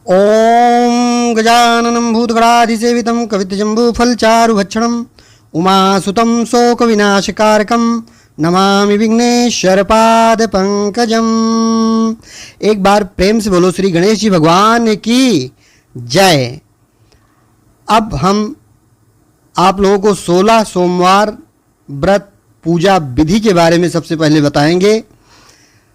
ओम गजाननं भूतगणाधिसेवितं कवितजम्बूफलचारुभक्षणं उमासुतं शोकविनाशकारकं नमामि विघ्नेश्वरपादपङ्कजम्। एक बार प्रेम से बोलो श्री गणेश जी भगवान की जय। अब हम आप लोगों को 16 सोमवार व्रत पूजा विधि के बारे में सबसे पहले बताएंगे।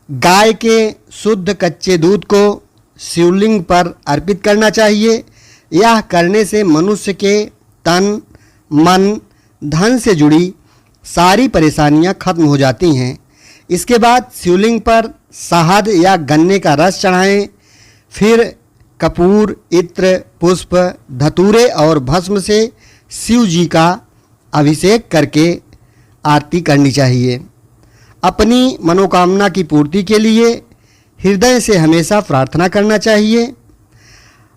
गाय के शुद्ध कच्चे दूध को शिवलिंग पर अर्पित करना चाहिए। यह करने से मनुष्य के तन, मन, धन से जुड़ी सारी परेशानियां खत्म हो जाती हैं। इसके बाद शिवलिंग पर शहद या गन्ने का रस चढ़ाएं। फिर कपूर, इत्र, पुष्प, धतूरे और भस्म से शिव जी का अभिषेक करके आरती करनी चाहिए। अपनी मनोकामना की पूर्ति के लिए हृदय से हमेशा प्रार्थना करना चाहिए।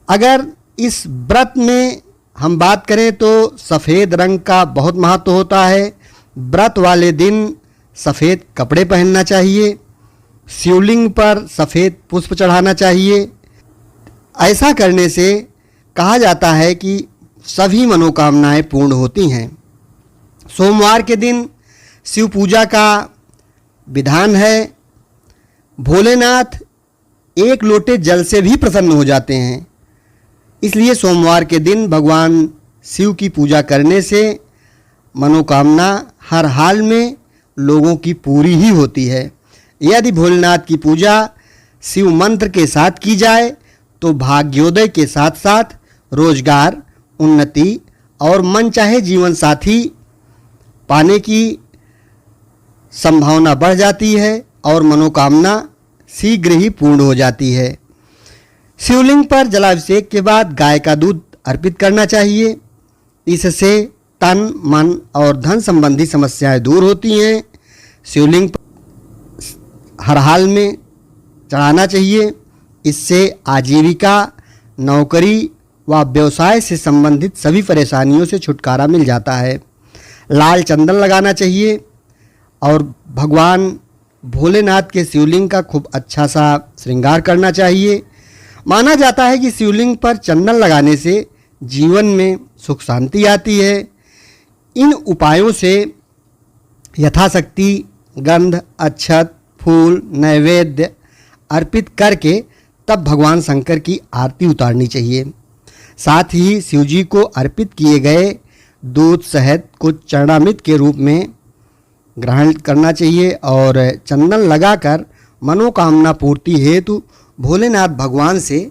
अगर इस व्रत में हम बात करें तो सफ़ेद रंग का बहुत महत्व होता है। व्रत वाले दिन सफ़ेद कपड़े पहनना चाहिए। शिवलिंग पर सफ़ेद पुष्प चढ़ाना चाहिए। ऐसा करने से कहा जाता है कि सभी मनोकामनाएं पूर्ण होती हैं। सोमवार के दिन शिव पूजा का विधान है। भोलेनाथ एक लोटे जल से भी प्रसन्न हो जाते हैं। इसलिए सोमवार के दिन भगवान शिव की पूजा करने से मनोकामना हर हाल में लोगों की पूरी ही होती है। यदि भोलेनाथ की पूजा शिव मंत्र के साथ की जाए तो भाग्योदय के साथ साथ रोजगार, उन्नति और मनचाहे जीवन साथी पाने की संभावना बढ़ जाती है और मनोकामना शीघ्र ही पूर्ण हो जाती है। शिवलिंग पर जलाभिषेक के बाद गाय का दूध अर्पित करना चाहिए। इससे तन, मन और धन संबंधी समस्याएं दूर होती हैं। शिवलिंग पर हर हाल में चढ़ाना चाहिए। इससे आजीविका, नौकरी व व्यवसाय से संबंधित सभी परेशानियों से छुटकारा मिल जाता है। लाल चंदन लगाना चाहिए और भगवान भोलेनाथ के शिवलिंग का खूब अच्छा सा श्रृंगार करना चाहिए। माना जाता है कि शिवलिंग पर चंदन लगाने से जीवन में सुख शांति आती है। इन उपायों से यथाशक्ति गंध, अक्षत, फूल, नैवेद्य अर्पित करके तब भगवान शंकर की आरती उतारनी चाहिए। साथ ही शिवजी को अर्पित किए गए दूध, शहद को चरणामृत के रूप में ग्रहण करना चाहिए और चंदन लगाकर मनोकामना पूर्ति हेतु भोलेनाथ भगवान से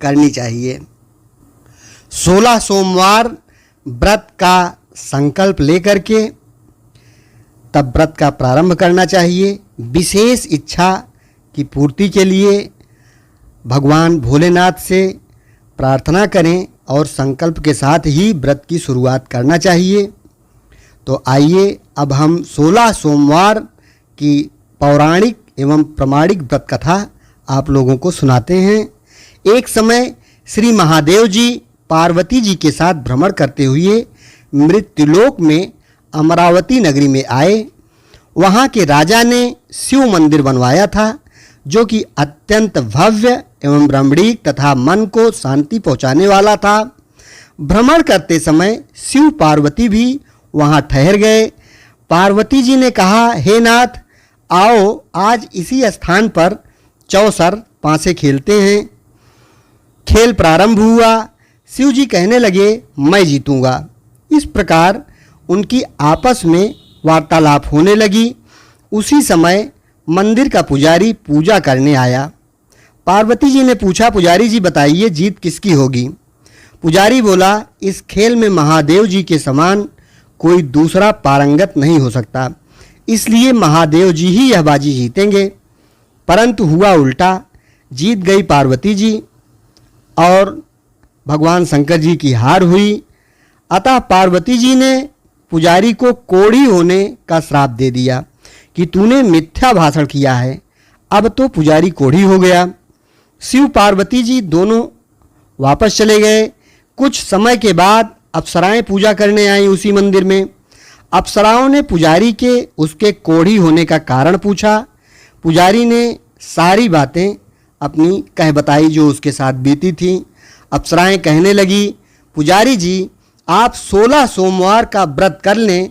करनी चाहिए। 16 सोमवार व्रत का संकल्प लेकर के तब व्रत का प्रारंभ करना चाहिए। विशेष इच्छा की पूर्ति के लिए भगवान भोलेनाथ से प्रार्थना करें और संकल्प के साथ ही व्रत की शुरुआत करना चाहिए। तो आइए अब हम 16 सोमवार की पौराणिक एवं प्रमाणिक व्रत कथा आप लोगों को सुनाते हैं। एक समय श्री महादेव जी पार्वती जी के साथ भ्रमण करते हुए मृत्युलोक में अमरावती नगरी में आए। वहाँ के राजा ने शिव मंदिर बनवाया था जो कि अत्यंत भव्य एवं रमणीक तथा मन को शांति पहुँचाने वाला था। भ्रमण करते समय शिव पार्वती भी वहाँ ठहर गए। पार्वती जी ने कहा, हे नाथ, आओ आज इसी स्थान पर चौसर पांसे खेलते हैं। खेल प्रारंभ हुआ। शिव जी कहने लगे, मैं जीतूंगा। इस प्रकार उनकी आपस में वार्तालाप होने लगी। उसी समय मंदिर का पुजारी पूजा करने आया। पार्वती जी ने पूछा, पुजारी जी बताइए जीत किसकी होगी? पुजारी बोला, इस खेल में महादेव जी के समान कोई दूसरा पारंगत नहीं हो सकता, इसलिए महादेव जी ही यह बाजी जीतेंगे। परंतु हुआ उल्टा। जीत गई पार्वती जी और भगवान शंकर जी की हार हुई। अतः पार्वती जी ने पुजारी को कोढ़ी होने का श्राप दे दिया कि तूने मिथ्या भाषण किया है। अब तो पुजारी कोढ़ी हो गया। शिव पार्वती जी दोनों वापस चले गए। कुछ समय के बाद अप्सराएं पूजा करने आई उसी मंदिर में। अप्सराओं ने पुजारी के उसके कोढ़ी होने का कारण पूछा। पुजारी ने सारी बातें अपनी कह बताई जो उसके साथ बीती थी। अप्सराएं कहने लगी, पुजारी जी आप 16 सोमवार का व्रत कर लें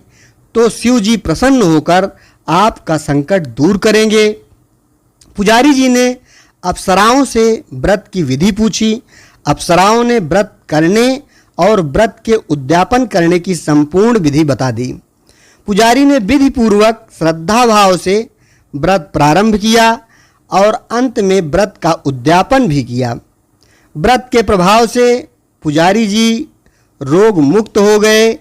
तो शिव जी प्रसन्न होकर आपका संकट दूर करेंगे। पुजारी जी ने अप्सराओं से व्रत की विधि पूछी। अप्सराओं ने व्रत करने और व्रत के उद्यापन करने की संपूर्ण विधि बता दी। पुजारी ने विधि पूर्वक श्रद्धा भाव से व्रत प्रारंभ किया और अंत में व्रत का उद्यापन भी किया। व्रत के प्रभाव से पुजारी जी रोग मुक्त हो गए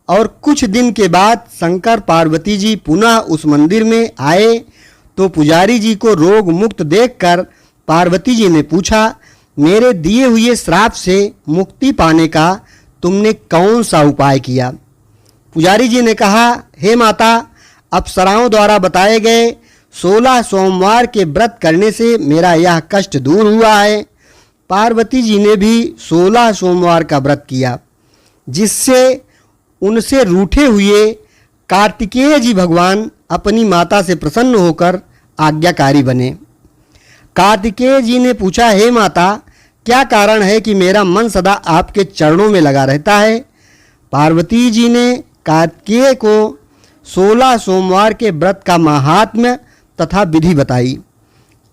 और कुछ दिन के बाद शंकर पार्वती जी पुनः उस मंदिर में आए तो पुजारी जी को रोग मुक्त देखकर पार्वती जी ने पूछा, मेरे दिए हुए श्राप से मुक्ति पाने का तुमने कौन सा उपाय किया? पुजारी जी ने कहा, हे माता, अप्सराओं द्वारा बताए गए 16 सोमवार के व्रत करने से मेरा यह कष्ट दूर हुआ है। पार्वती जी ने भी 16 सोमवार का व्रत किया, जिससे उनसे रूठे हुए कार्तिकेय जी भगवान अपनी माता से प्रसन्न होकर आज्ञाकारी बने। कार्तिकेय जी ने पूछा, हे माता, क्या कारण है कि मेरा मन सदा आपके चरणों में लगा रहता है? पार्वती जी ने कार्तिकेय को 16 सोमवार के व्रत का महात्म्य तथा विधि बताई।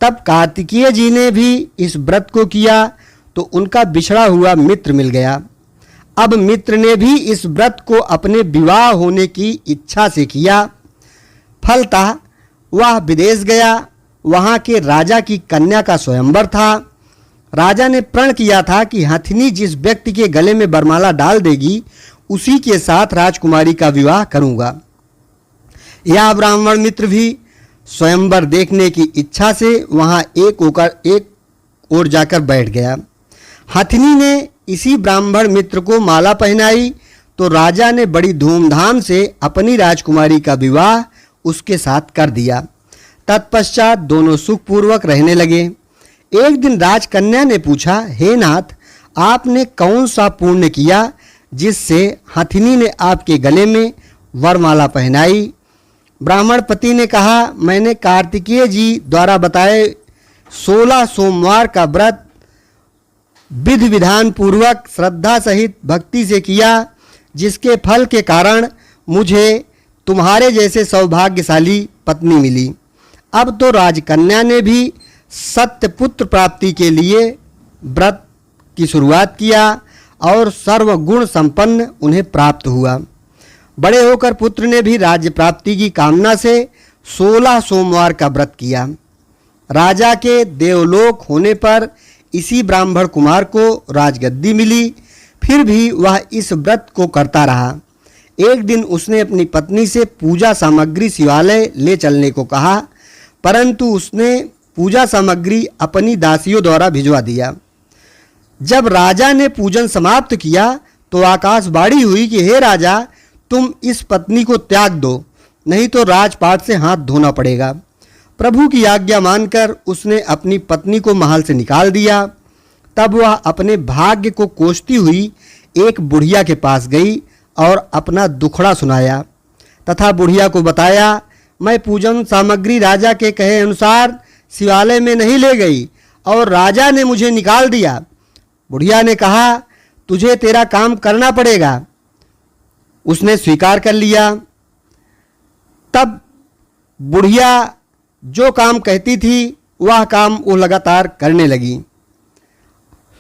तब कार्तिकेय जी ने भी इस व्रत को किया तो उनका बिछड़ा हुआ मित्र मिल गया। अब मित्र ने भी इस व्रत को अपने विवाह होने की इच्छा से किया। फलतः वह विदेश गया। वहाँ के राजा की कन्या का स्वयंवर था। राजा ने प्रण किया था कि हथिनी जिस व्यक्ति के गले में वरमाला डाल देगी उसी के साथ राजकुमारी का विवाह करूँगा। यह ब्राह्मण मित्र भी स्वयंवर देखने की इच्छा से वहाँ एक ओर जाकर बैठ गया। हथिनी ने इसी ब्राह्मण मित्र को माला पहनाई तो राजा ने बड़ी धूमधाम से अपनी राजकुमारी का विवाह उसके साथ कर दिया। तत्पश्चात दोनों सुखपूर्वक रहने लगे। एक दिन राजकन्या ने पूछा, हे नाथ, आपने कौन सा पुण्य किया जिससे हथिनी ने आपके गले में वरमाला पहनाई? ब्राह्मण पति ने कहा, मैंने कार्तिकेय जी द्वारा बताए 16 सोमवार का व्रत विधि विधान पूर्वक श्रद्धा सहित भक्ति से किया, जिसके फल के कारण मुझे तुम्हारे जैसे सौभाग्यशाली पत्नी मिली। अब तो राजकन्या ने भी सत्यपुत्र प्राप्ति के लिए व्रत की शुरुआत किया और सर्वगुण संपन्न उन्हें प्राप्त हुआ। बड़े होकर पुत्र ने भी राज्य प्राप्ति की कामना से 16 सोमवार का व्रत किया। राजा के देवलोक होने पर इसी ब्राह्मण कुमार को राजगद्दी मिली। फिर भी वह इस व्रत को करता रहा। एक दिन उसने अपनी पत्नी से पूजा सामग्री शिवालय ले चलने को कहा, परंतु उसने पूजा सामग्री अपनी दासियों द्वारा भिजवा दिया। जब राजा ने पूजन समाप्त किया तो आकाशवाणी हुई कि हे राजा, तुम इस पत्नी को त्याग दो, नहीं तो राजपाट से हाथ धोना पड़ेगा। प्रभु की आज्ञा मानकर उसने अपनी पत्नी को महल से निकाल दिया। तब वह अपने भाग्य को कोसती हुई एक बुढ़िया के पास गई और अपना दुखड़ा सुनाया तथा बुढ़िया को बताया, मैं पूजन सामग्री राजा के कहे अनुसार शिवालय में नहीं ले गई और राजा ने मुझे निकाल दिया। बुढ़िया ने कहा, तुझे तेरा काम करना पड़ेगा। उसने स्वीकार कर लिया। तब बुढ़िया जो काम कहती थी वह काम वो लगातार करने लगी।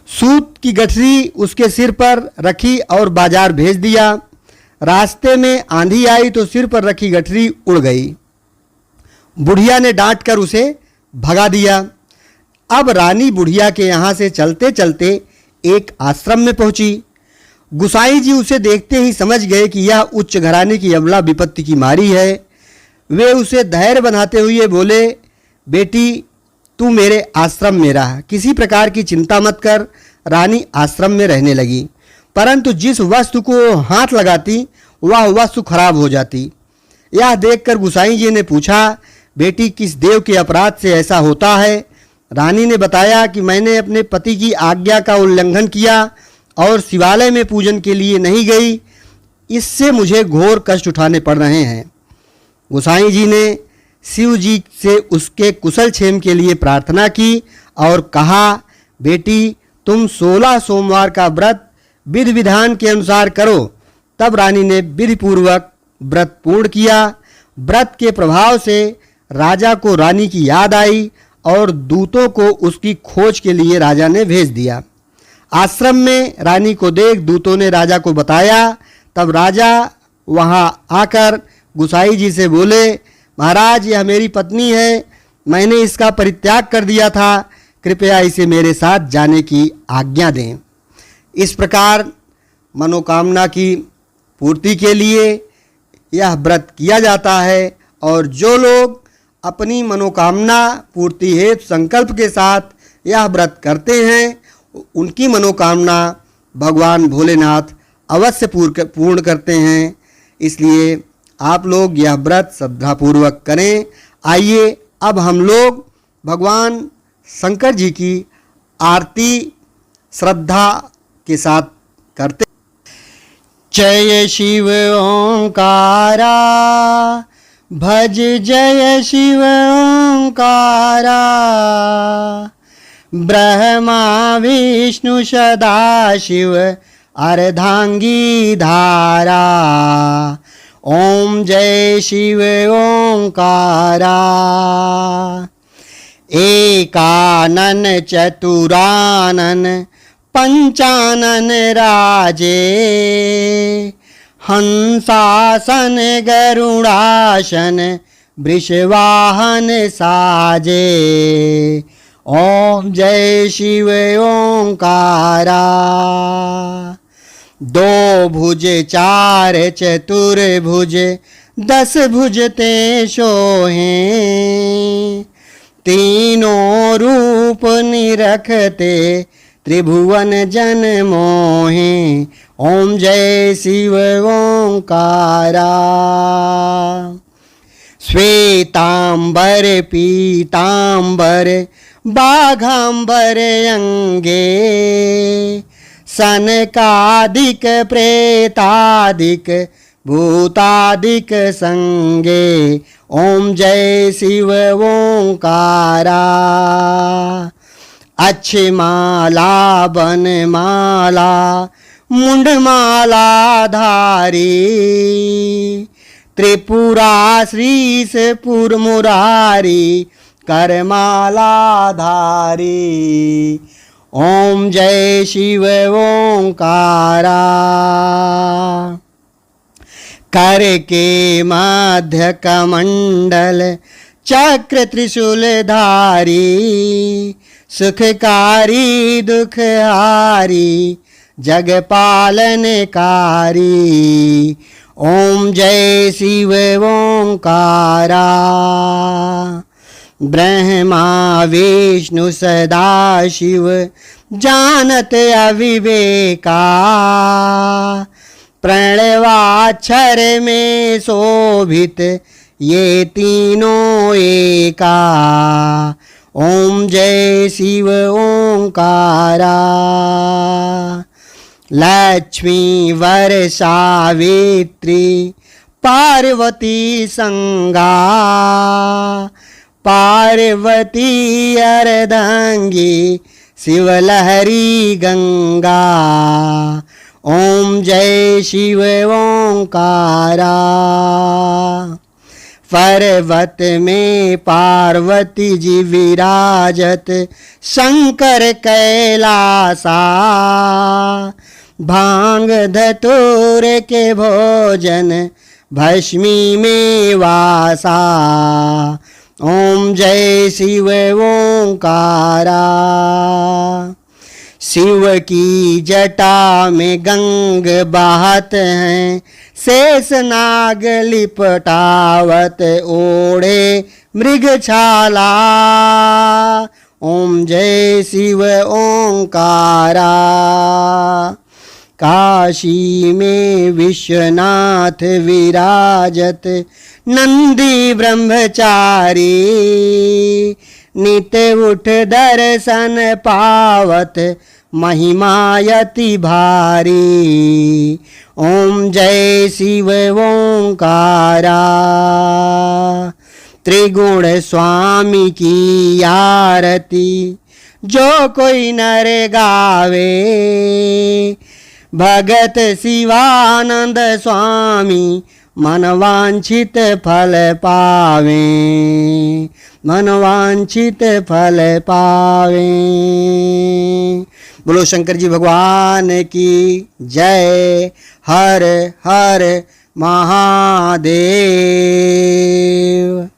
सूत की गठरी उसके सिर पर रखी और बाजार भेज दिया। रास्ते में आंधी आई तो सिर पर रखी गठरी उड़ गई। बुढ़िया ने डांटकर उसे भगा दिया। अब रानी बुढ़िया के यहाँ से चलते चलते एक आश्रम में पहुंची। गुसाई जी उसे देखते ही समझ गए कि यह उच्च घराने की अबला विपत्ति की मारी है। वे उसे धैर्य बनाते हुए बोले, बेटी तू मेरे आश्रम में रह, किसी प्रकार की चिंता मत कर। रानी आश्रम में रहने लगी, परंतु जिस वस्तु को हाथ लगाती वह वस्तु खराब हो जाती। यह देखकर गुसाई जी ने पूछा, बेटी किस देव के अपराध से ऐसा होता है? रानी ने बताया कि मैंने अपने पति की आज्ञा का उल्लंघन किया और शिवालय में पूजन के लिए नहीं गई, इससे मुझे घोर कष्ट उठाने पड़ रहे हैं। गुसाई जी ने शिव जी से उसके कुशल क्षेम के लिए प्रार्थना की और कहा, बेटी तुम 16 सोमवार का व्रत विधि विधान के अनुसार करो। तब रानी ने विधि पूर्वक व्रत पूर्ण किया। व्रत के प्रभाव से राजा को रानी की याद आई और दूतों को उसकी खोज के लिए राजा ने भेज दिया। आश्रम में रानी को देख दूतों ने राजा को बताया। तब राजा वहां आकर गुसाई जी से बोले, महाराज यह मेरी पत्नी है, मैंने इसका परित्याग कर दिया था, कृपया इसे मेरे साथ जाने की आज्ञा दें। इस प्रकार मनोकामना की पूर्ति के लिए यह व्रत किया जाता है और जो लोग अपनी मनोकामना पूर्ति हेतु संकल्प के साथ यह व्रत करते हैं उनकी मनोकामना भगवान भोलेनाथ अवश्य पूर्ण करते हैं। इसलिए आप लोग यह व्रत श्रद्धापूर्वक करें। आइए अब हम लोग भगवान शंकर जी की आरती श्रद्धा के साथ करते। जय शिव ओंकारा, भज जय शिव ओंकारा, ब्रह्मा विष्णु सदाशिव अर्धांगी धारा। ओम जय शिव ओंकारा। एकानन चतुरानन पंचानन राजे, हंसासन गरुड़ासन वृषवाहन साजे। ओम जय शिव ओंकारा। दो भुज चार चतुर्भुज 10 भुज ते सोहें, तीनों रूप निरखते त्रिभुवन जन मोहे। ओम जय शिव ओंकारा। श्वेतांबर पीतांबर बाघांबर अंगे, सनकादिक प्रेतादिक भूतादिक संगे। ओम जय शिव ओंकारा। अक्षमाला बनमाला मुंडमाला धारी, त्रिपुरा श्रीशपुर मुरारी करमाला धारी। ओम जय शिव ओंकारा। कर के मध्य कमंडल चक्र त्रिशूल धारी, सुखकारी दुखहारी जग पालनकारी। ओम जय शिव ओंकारा। ब्रह्मा विष्णु सदाशिव जानत अविवेका, प्रणवाक्षर में शोभित ये तीनों एका। ओम जय शिव ओंकारा। लक्ष्मी वर सावित्री पार्वती संगा, पार्वती अर्धांगी शिवलहरी गंगा। ओम जय शिव ओंकारा। पर्वत में पार्वती जी विराजत शंकर कैलासा, भांग धतूर के भोजन भस्मी में वासा। ओम जय शिव ओंकारा। शिव की जटा में गंग बहत हैं, शेष नाग लिपटावत ओढ़े मृगछाला। ओम जय शिव ओंकारा। काशी में विश्वनाथ विराजत नंदी ब्रह्मचारी, नित उठ दर्शन पावत महिमायति भारी। ओम जय शिव ओंकारा। त्रिगुण स्वामी की आरती जो कोई नर गावे। भगत शिवानंद स्वामी मनवांछित फल पावे, मनवांछित फल पावे। बोलो शंकर जी भगवान की जय। हर हर महादेव।